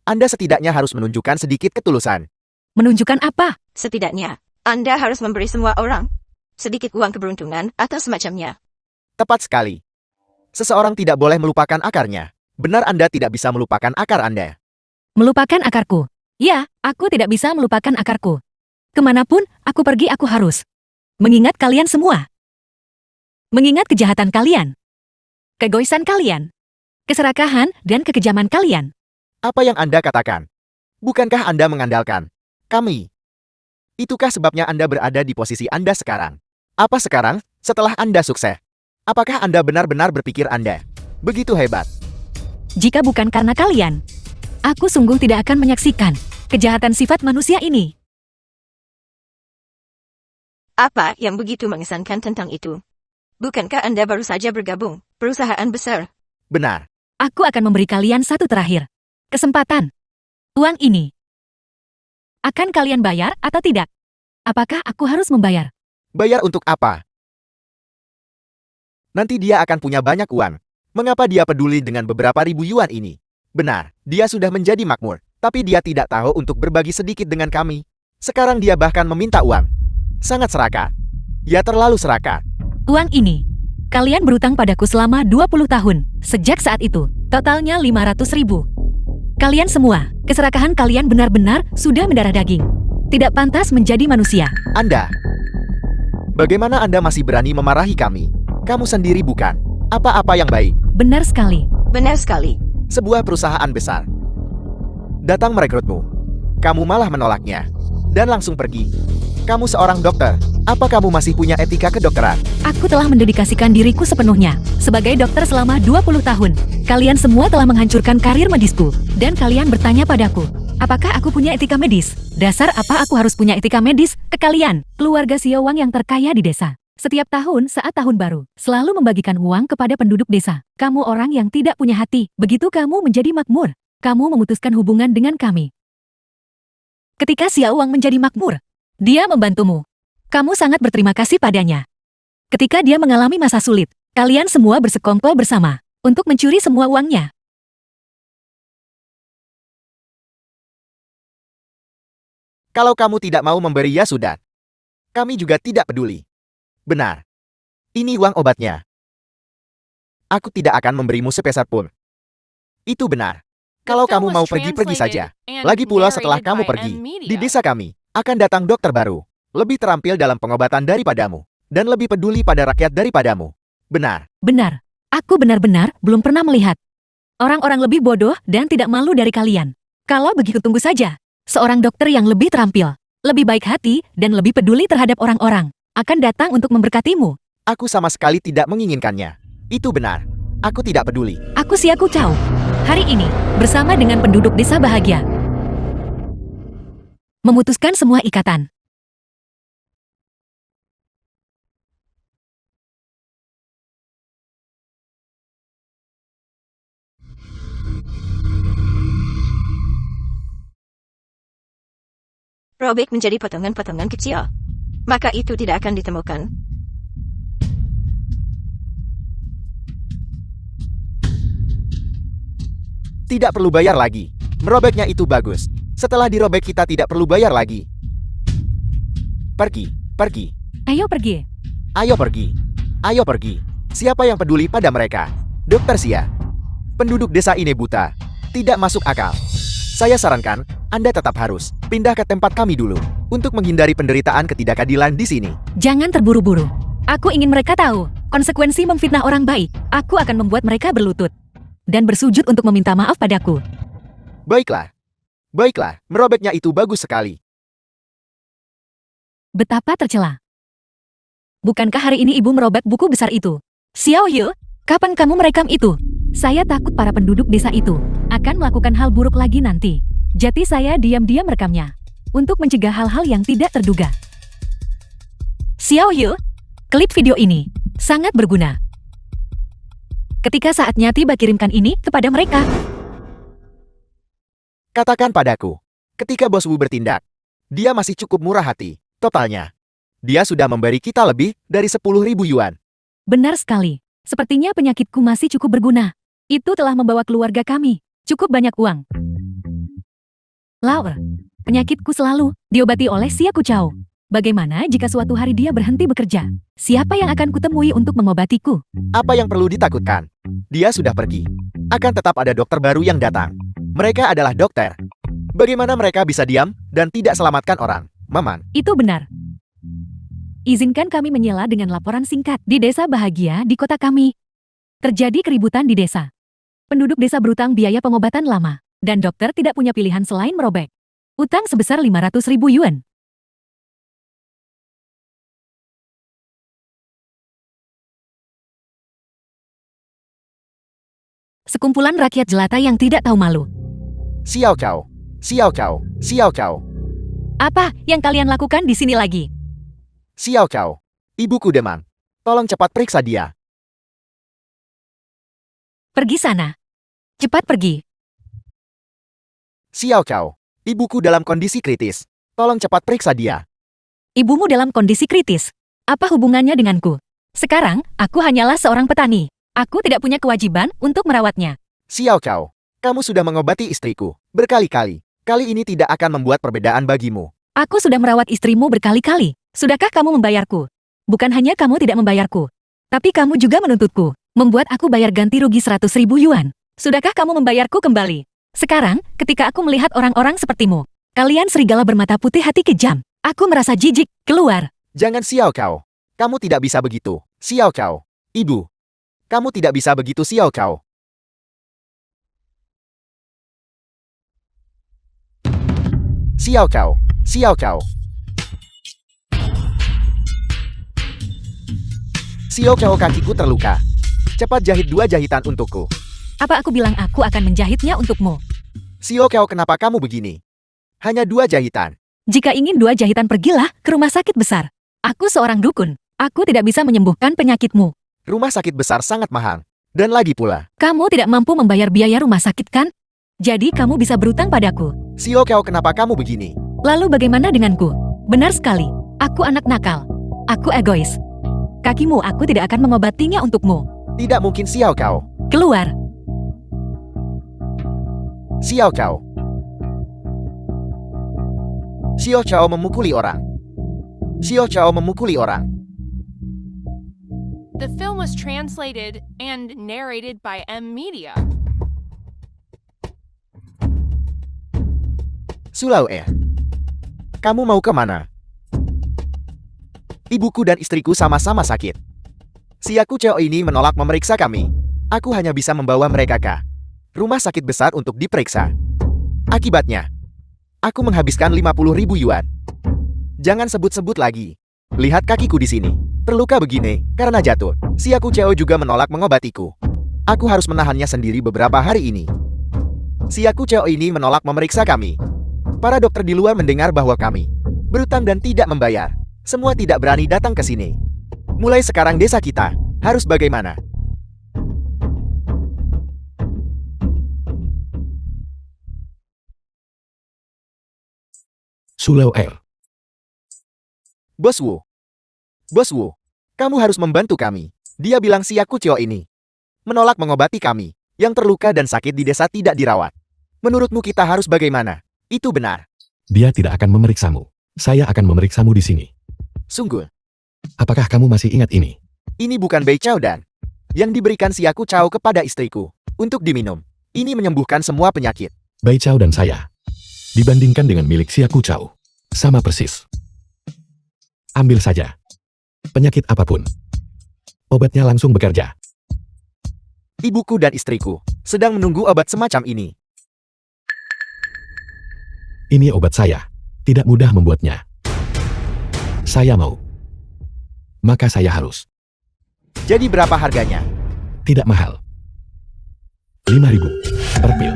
Anda setidaknya harus menunjukkan sedikit ketulusan. Menunjukkan apa? Setidaknya, Anda harus memberi semua orang sedikit uang keberuntungan atau semacamnya. Tepat sekali. Seseorang tidak boleh melupakan akarnya. Benar Anda tidak bisa melupakan akar Anda. Melupakan akarku. Ya, aku tidak bisa melupakan akarku. Kemanapun aku pergi aku harus mengingat kalian semua. Mengingat kejahatan kalian. Keegoisan kalian. Keserakahan dan kekejaman kalian. Apa yang Anda katakan? Bukankah Anda mengandalkan kami? Itukah sebabnya Anda berada di posisi Anda sekarang? Apa sekarang, setelah Anda sukses? Apakah Anda benar-benar berpikir Anda begitu hebat? Jika bukan karena kalian, aku sungguh tidak akan menyaksikan kejahatan sifat manusia ini. Apa yang begitu mengesankan tentang itu? Bukankah Anda baru saja bergabung perusahaan besar? Benar. Aku akan memberi kalian satu terakhir kesempatan. Uang ini akan kalian bayar atau tidak? Apakah aku harus membayar? Bayar untuk apa? Nanti dia akan punya banyak uang. Mengapa dia peduli dengan beberapa ribu yuan ini? Benar, dia sudah menjadi makmur, tapi dia tidak tahu untuk berbagi sedikit dengan kami. Sekarang dia bahkan meminta uang. Sangat serakah. Ya terlalu serakah. Uang ini, kalian berutang padaku selama 20 tahun. Sejak saat itu, totalnya 500.000. Kalian semua, keserakahan kalian benar-benar sudah mendarah daging. Tidak pantas menjadi manusia. Anda. Bagaimana Anda masih berani memarahi kami? Kamu sendiri bukan apa-apa yang baik. Benar sekali. Benar sekali. Sebuah perusahaan besar datang merekrutmu. Kamu malah menolaknya dan langsung pergi. Kamu seorang dokter. Apa kamu masih punya etika kedokteran? Aku telah mendedikasikan diriku sepenuhnya sebagai dokter selama 20 tahun. Kalian semua telah menghancurkan karir medisku. Dan kalian bertanya padaku, apakah aku punya etika medis? Dasar apa aku harus punya etika medis? Ke kalian, keluarga Siowang yang terkaya di desa. Setiap tahun saat tahun baru, selalu membagikan uang kepada penduduk desa. Kamu orang yang tidak punya hati. Begitu kamu menjadi makmur, kamu memutuskan hubungan dengan kami. Ketika Siowang menjadi makmur, dia membantumu. Kamu sangat berterima kasih padanya. Ketika dia mengalami masa sulit, kalian semua bersekongkol bersama untuk mencuri semua uangnya. Kalau kamu tidak mau memberi ya sudah. Kami juga tidak peduli. Benar. Ini uang obatnya. Aku tidak akan memberimu sepeser pun. Itu benar. Kalau kamu mau pergi saja. Lagi pula setelah kamu pergi, di desa kami akan datang dokter baru. Lebih terampil dalam pengobatan daripadamu. Dan lebih peduli pada rakyat daripadamu. Benar. Benar. Aku benar-benar belum pernah melihat orang-orang lebih bodoh dan tidak malu dari kalian. Kalau begitu tunggu saja. Seorang dokter yang lebih terampil, lebih baik hati, dan lebih peduli terhadap orang-orang akan datang untuk memberkatimu. Aku sama sekali tidak menginginkannya. Itu benar. Aku tidak peduli. Aku Siaku Chow. Hari ini, bersama dengan penduduk desa bahagia, memutuskan semua ikatan. Robek menjadi potongan-potongan kecil. Maka itu tidak akan ditemukan. Tidak perlu bayar lagi. Merobeknya itu bagus. Setelah dirobek kita tidak perlu bayar lagi. Pergi, pergi. Ayo pergi. Ayo pergi. Ayo pergi. Siapa yang peduli pada mereka? Dokter Sia. Penduduk desa ini buta. Tidak masuk akal. Saya sarankan, Anda tetap harus pindah ke tempat kami dulu untuk menghindari penderitaan ketidakadilan di sini. Jangan terburu-buru. Aku ingin mereka tahu konsekuensi memfitnah orang baik. Aku akan membuat mereka berlutut dan bersujud untuk meminta maaf padaku. Baiklah. Baiklah, merobeknya itu bagus sekali. Betapa tercela. Bukankah hari ini ibu merobek buku besar itu? Xiao Yu, kapan kamu merekam itu? Saya takut para penduduk desa itu akan melakukan hal buruk lagi nanti. Jadi saya diam-diam merekamnya untuk mencegah hal-hal yang tidak terduga. Xiao Yu, klip video ini sangat berguna. Ketika saatnya tiba kirimkan ini kepada mereka. Katakan padaku, ketika bos Wu bertindak, dia masih cukup murah hati, totalnya. Dia sudah memberi kita lebih dari 10.000 yuan. Benar sekali. Sepertinya penyakitku masih cukup berguna. Itu telah membawa keluarga kami Cukup banyak uang. Laur, penyakitku selalu diobati oleh Xia Kuchao. Bagaimana jika suatu hari dia berhenti bekerja? Siapa yang akan kutemui untuk mengobatiku? Apa yang perlu ditakutkan? Dia sudah pergi. Akan tetap ada dokter baru yang datang. Mereka adalah dokter. Bagaimana mereka bisa diam dan tidak selamatkan orang? Maman, Itu benar. Izinkan kami menyela dengan laporan singkat. Di desa bahagia di kota kami, terjadi keributan di desa. Penduduk desa berutang biaya pengobatan lama, dan dokter tidak punya pilihan selain merobek utang sebesar 500.000 yuan. Sekumpulan rakyat jelata yang tidak tahu malu. Xiao Cao, Xiao Cao, Xiao Cao, Apa yang kalian lakukan di sini lagi? Xiao Cao. Ibuku demam. Tolong cepat periksa dia. Pergi sana. Cepat pergi. Xiao Cao. Ibuku dalam kondisi kritis. Tolong cepat periksa dia. Ibumu dalam kondisi kritis. Apa hubungannya denganku? Sekarang, aku hanyalah seorang petani. Aku tidak punya kewajiban untuk merawatnya. Xiao Cao. Kamu sudah mengobati istriku berkali-kali. Kali ini tidak akan membuat perbedaan bagimu. Aku sudah merawat istrimu berkali-kali. Sudahkah kamu membayarku? Bukan hanya kamu tidak membayarku, tapi kamu juga menuntutku, membuat aku bayar ganti rugi 100.000 yuan. Sudahkah kamu membayarku kembali? Sekarang, ketika aku melihat orang-orang sepertimu, kalian serigala bermata putih hati kejam. Aku merasa jijik. Keluar. Jangan Xiao Cao. Kamu tidak bisa begitu. Xiao Cao. Ibu. Kamu tidak bisa begitu Xiao Cao. Xiao Cao. Xiao Cao. Xiao Cao, kakiku terluka. Cepat jahit 2 jahitan untukku. Apa aku bilang aku akan menjahitnya untukmu? Xiao Cao, kenapa kamu begini? Hanya 2 jahitan. Jika ingin 2 jahitan, pergilah ke rumah sakit besar. Aku seorang dukun. Aku tidak bisa menyembuhkan penyakitmu. Rumah sakit besar sangat mahal. Dan lagi pula, Kamu tidak mampu membayar biaya rumah sakit, kan? Jadi kamu bisa berutang padaku. Xiao Cao, kenapa kamu begini? Lalu bagaimana denganku? Benar sekali. Aku anak nakal. Aku egois. Kakimu aku tidak akan mengobatinya untukmu. Tidak mungkin Xiao Cao. Keluar. Xiao Cao. Xiao Cao memukuli orang. Xiao Cao memukuli orang. The film was translated and narrated by M Media. Sulaue. Kamu mau kemana? Ibuku dan istriku sama-sama sakit. Xia Kuchao ini menolak memeriksa kami. Aku hanya bisa membawa mereka ke rumah sakit besar untuk diperiksa. Akibatnya, aku menghabiskan 50.000 yuan. Jangan sebut-sebut lagi. Lihat kakiku di sini. Terluka begini karena jatuh. Xia Kuchao juga menolak mengobatiku. Aku harus menahannya sendiri beberapa hari ini. Xia Kuchao ini menolak memeriksa kami. Para dokter di luar mendengar bahwa kami berutang dan tidak membayar. Semua tidak berani datang ke sini. Mulai sekarang desa kita harus bagaimana? Sulao Air. Bos Wu. Bos Wu, kamu harus membantu kami. Dia bilang Xia Kuchao ini menolak mengobati kami yang terluka dan sakit di desa tidak dirawat. Menurutmu kita harus bagaimana? Itu benar. Dia tidak akan memeriksamu. Saya akan memeriksamu di sini. Sungguh, Apakah kamu masih ingat ini? ini bukan Bei Chao Dan yang diberikan Xia Kuchao kepada istriku untuk diminum. Ini menyembuhkan semua penyakit. Bai Chao dan saya. Dibandingkan dengan milik Xia Kuchao. Sama persis. Ambil saja. Penyakit apapun. Obatnya langsung bekerja. Ibuku dan istriku sedang menunggu obat semacam ini. Ini obat saya. Tidak mudah membuatnya. Saya mau. Maka saya harus. Jadi berapa harganya? Tidak mahal. 5.000 per pil.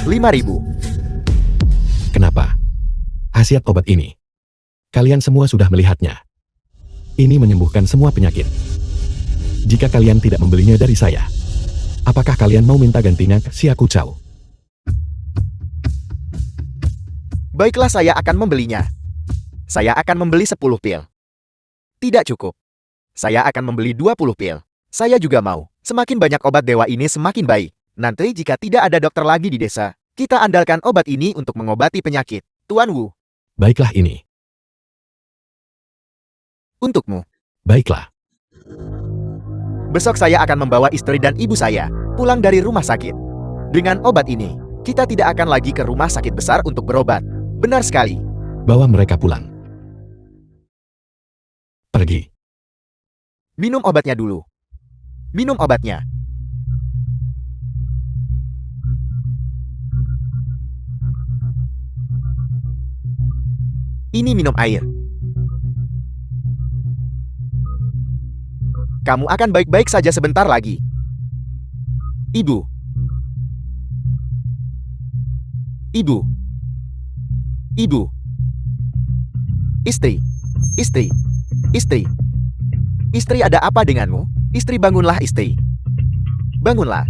5.000. Kenapa? Khasiat obat ini. Kalian semua sudah melihatnya. Ini menyembuhkan semua penyakit. Jika kalian tidak membelinya dari saya, apakah kalian mau minta gantinya ke Xia Kuchao? Baiklah, saya akan membelinya. Saya akan membeli 10 pil. Tidak cukup. Saya akan membeli 20 pil. Saya juga mau. Semakin banyak obat dewa ini semakin baik. Nanti jika tidak ada dokter lagi di desa, kita andalkan obat ini untuk mengobati penyakit. Tuan Wu, Baiklah ini. untukmu. Baiklah. Besok saya akan membawa istri dan ibu saya pulang dari rumah sakit. Dengan obat ini, kita tidak akan lagi ke rumah sakit besar untuk berobat. Benar sekali. Bawa mereka pulang. Pergi. Minum obatnya dulu. Minum obatnya. Ini minum air. Kamu akan baik-baik saja sebentar lagi. Ibu. Ibu. Ibu. Istri. Istri. Istri. Istri, ada apa denganmu? Istri, bangunlah istri. Bangunlah.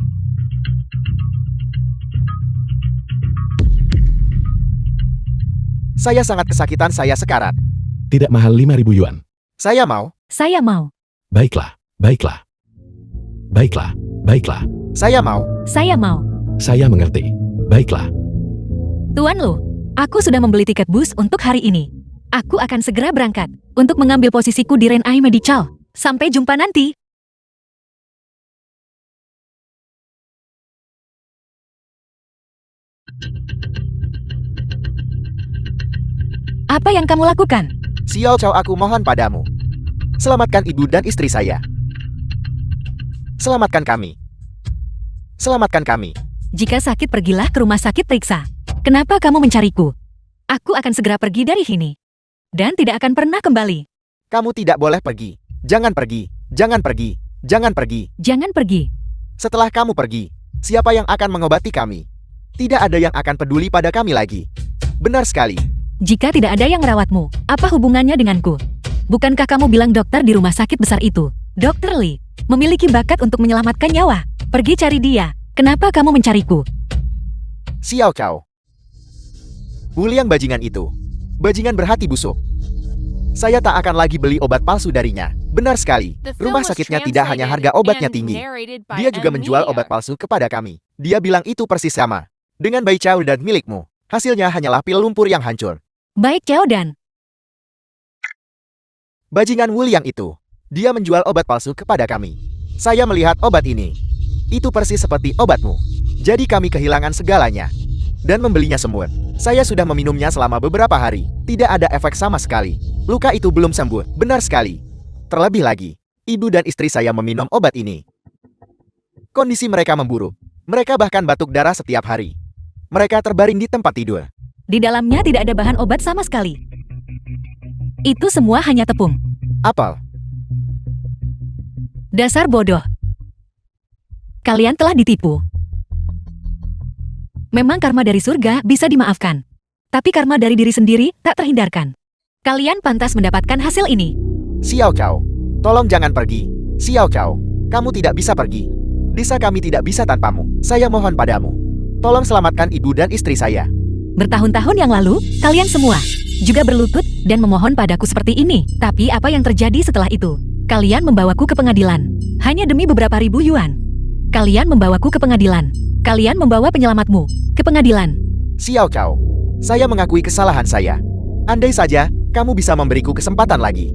Saya sangat kesakitan, saya sekarat. Tidak mahal 5.000 yuan. Saya mau. Saya mau. Baiklah, baiklah. Baiklah, baiklah. Saya mau. Saya mau. Saya mengerti. Baiklah. Tuan Lu, aku sudah membeli tiket bus untuk hari ini. Aku akan segera berangkat untuk mengambil posisiku di Renai Medical. Sampai jumpa nanti. Apa yang kamu lakukan? Xiao Cao, aku mohon padamu. Selamatkan ibu dan istri saya. Selamatkan kami. Selamatkan kami. Jika sakit, pergilah ke rumah sakit periksa. Kenapa kamu mencariku? Aku akan segera pergi dari sini. Dan tidak akan pernah kembali. Kamu tidak boleh pergi. Jangan pergi. Jangan pergi. Jangan pergi. Jangan pergi. Setelah kamu pergi, siapa yang akan mengobati kami? Tidak ada yang akan peduli pada kami lagi. Benar sekali. Jika tidak ada yang merawatmu, apa hubungannya denganku? Bukankah kamu bilang dokter di rumah sakit besar itu? Dr. Lee memiliki bakat untuk menyelamatkan nyawa. Pergi cari dia. Kenapa kamu mencariku? Xiao Cao. Wuliang bajingan itu. Bajingan berhati busuk. Saya tak akan lagi beli obat palsu darinya. Benar sekali. The film Rumah was sakitnya tidak hanya harga translated obatnya and tinggi. narrated by Dia juga menjual Emilia. obat palsu kepada kami. Dia bilang itu persis sama dengan Bai Chao dan milikmu. Hasilnya hanyalah pil lumpur yang hancur. Baik, Cao Dan. Bajingan Wuliang itu. Dia menjual obat palsu kepada kami. Saya melihat obat ini. Itu persis seperti obatmu. Jadi kami kehilangan segalanya. Dan membelinya semua. Saya sudah meminumnya selama beberapa hari. Tidak ada efek sama sekali. Luka itu belum sembuh. Benar sekali. Terlebih lagi, ibu dan istri saya meminum obat ini. Kondisi mereka memburuk. Mereka bahkan batuk darah setiap hari. Mereka terbaring di tempat tidur. Di dalamnya tidak ada bahan obat sama sekali. Itu semua hanya tepung. Apel. Dasar bodoh. Kalian telah ditipu. Memang karma dari surga bisa dimaafkan. Tapi karma dari diri sendiri tak terhindarkan. Kalian pantas mendapatkan hasil ini. Xiao Cao, tolong jangan pergi. Xiao Cao, kamu tidak bisa pergi. Desa kami tidak bisa tanpamu. Saya mohon padamu. Tolong selamatkan ibu dan istri saya. Bertahun-tahun yang lalu, kalian semua juga berlutut dan memohon padaku seperti ini. Tapi apa yang terjadi setelah itu? Kalian membawaku ke pengadilan. Hanya demi beberapa ribu yuan. Kalian membawaku ke pengadilan. Kalian membawa penyelamatmu ke pengadilan. Xiao Cao, saya mengakui kesalahan saya. Andai saja, kamu bisa memberiku kesempatan lagi.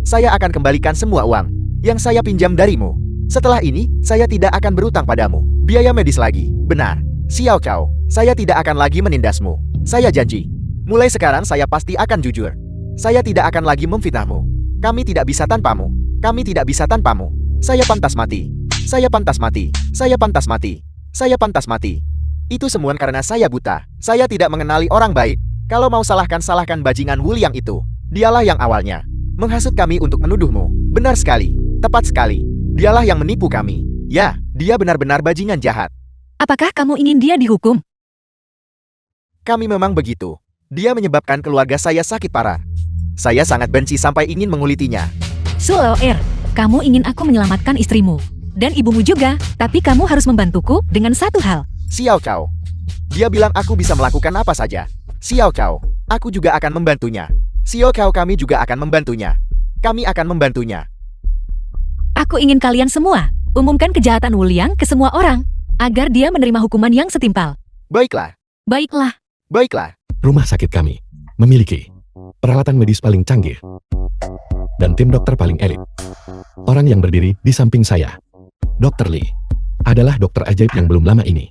Saya akan kembalikan semua uang yang saya pinjam darimu. Setelah ini, saya tidak akan berutang padamu. Biaya medis lagi. Benar. Xiao Cao, saya tidak akan lagi menindasmu. Saya janji. Mulai sekarang saya pasti akan jujur. Saya tidak akan lagi memfitnahmu. Kami tidak bisa tanpamu. Kami tidak bisa tanpamu. Saya pantas mati. Saya pantas mati. Saya pantas mati. Saya pantas mati. Itu semua karena saya buta. Saya tidak mengenali orang baik. Kalau mau salahkan bajingan Wuliang itu. Dialah yang awalnya menghasut kami untuk menuduhmu. Benar sekali. Tepat sekali. Dialah yang menipu kami. Ya, dia benar-benar bajingan jahat. Apakah kamu ingin dia dihukum? Kami memang begitu. Dia menyebabkan keluarga saya sakit parah. Saya sangat benci sampai ingin mengulitinya. Sulo Er, kamu ingin aku menyelamatkan istrimu. Dan ibumu juga, tapi kamu harus membantuku dengan satu hal. Xiao Cao. Dia bilang aku bisa melakukan apa saja. Xiao Cao, aku juga akan membantunya. Xiao Cao, kami juga akan membantunya. Kami akan membantunya. Aku ingin kalian semua umumkan kejahatan Wuliang ke semua orang. agar dia menerima hukuman yang setimpal. Baiklah, Baiklah, baiklah. Rumah sakit kami memiliki peralatan medis paling canggih dan tim dokter paling elit. Orang yang berdiri di samping saya, Dr. Lee, adalah dokter ajaib yang belum lama ini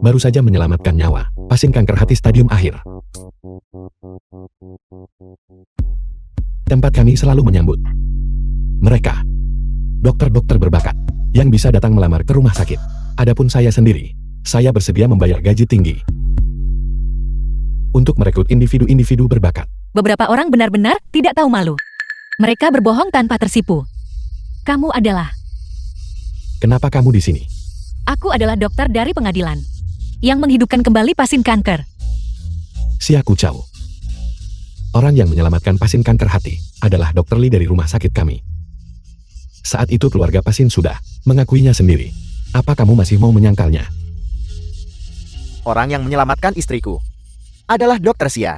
baru saja menyelamatkan nyawa pasien kanker hati stadium akhir. Tempat kami selalu menyambut mereka, dokter-dokter berbakat yang bisa datang melamar ke rumah sakit. Adapun saya sendiri, saya bersedia membayar gaji tinggi untuk merekrut individu-individu berbakat. beberapa orang benar-benar tidak tahu malu. Mereka berbohong tanpa tersipu. Kamu adalah... Kenapa kamu di sini? Aku adalah dokter dari pengadilan yang menghidupkan kembali pasien kanker. Siaku Chow. Orang yang menyelamatkan pasien kanker hati adalah Dr. Lee dari rumah sakit kami. Saat itu keluarga pasien sudah mengakuinya sendiri. Apa kamu masih mau menyangkalnya? Orang yang menyelamatkan istriku adalah Dr. Xia.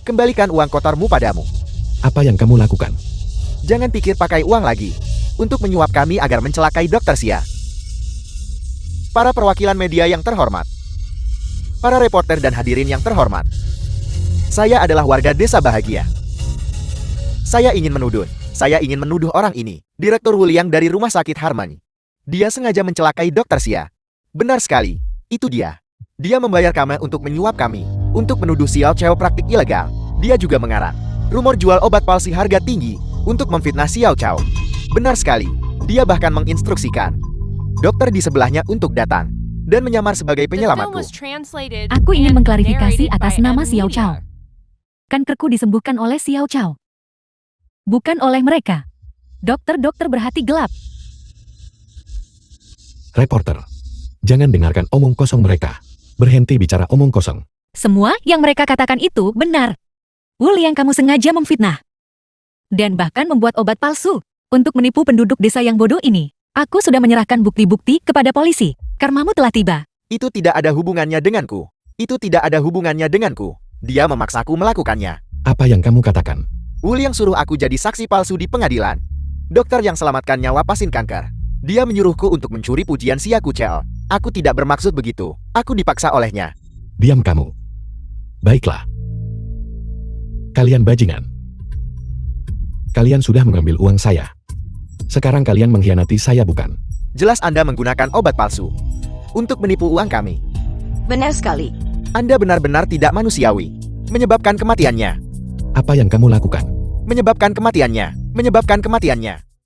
Kembalikan uang kotormu padamu. Apa yang kamu lakukan? Jangan pikir pakai uang lagi untuk menyuap kami agar mencelakai Dr. Xia. Para perwakilan media yang terhormat, para reporter dan hadirin yang terhormat, saya adalah warga desa bahagia. Saya ingin menuduh orang ini, Direktur Wuliang dari Rumah Sakit Harmony. Dia sengaja mencelakai Dr. Xia. Benar sekali, itu dia. Dia membayar kami untuk menyuap kami, untuk menuduh Xiao Chow praktik ilegal. Dia juga mengarang rumor jual obat palsu harga tinggi untuk memfitnah Xiao Chow. Benar sekali, dia bahkan menginstruksikan dokter di sebelahnya untuk datang dan menyamar sebagai The film penyelamatku. was translated Aku ingin and mengklarifikasi narrated atas by nama Ed Xiao Media. Chow. Kankerku disembuhkan oleh Xiao Chow. Bukan oleh mereka. Dokter-dokter berhati gelap. Reporter, jangan dengarkan omong kosong mereka. Berhenti bicara omong kosong. Semua yang mereka katakan itu benar. Wuliang, kamu sengaja memfitnah. Dan bahkan membuat obat palsu untuk menipu penduduk desa yang bodoh ini. Aku sudah menyerahkan bukti-bukti kepada polisi. Karmamu telah tiba. Itu tidak ada hubungannya denganku. Dia memaksaku melakukannya. Apa yang kamu katakan? Wuliang suruh aku jadi saksi palsu di pengadilan. Dokter yang selamatkan nyawa pasien kanker. Dia menyuruhku untuk mencuri pujian Siaku Chow. Aku tidak bermaksud begitu. Aku dipaksa olehnya. Diam kamu. Baiklah. Kalian bajingan. Kalian sudah mengambil uang saya. Sekarang kalian mengkhianati saya, bukan? Jelas Anda menggunakan obat palsu untuk menipu uang kami. Benar sekali. Anda benar-benar tidak manusiawi. Menyebabkan kematiannya. Apa yang kamu lakukan? Menyebabkan kematiannya.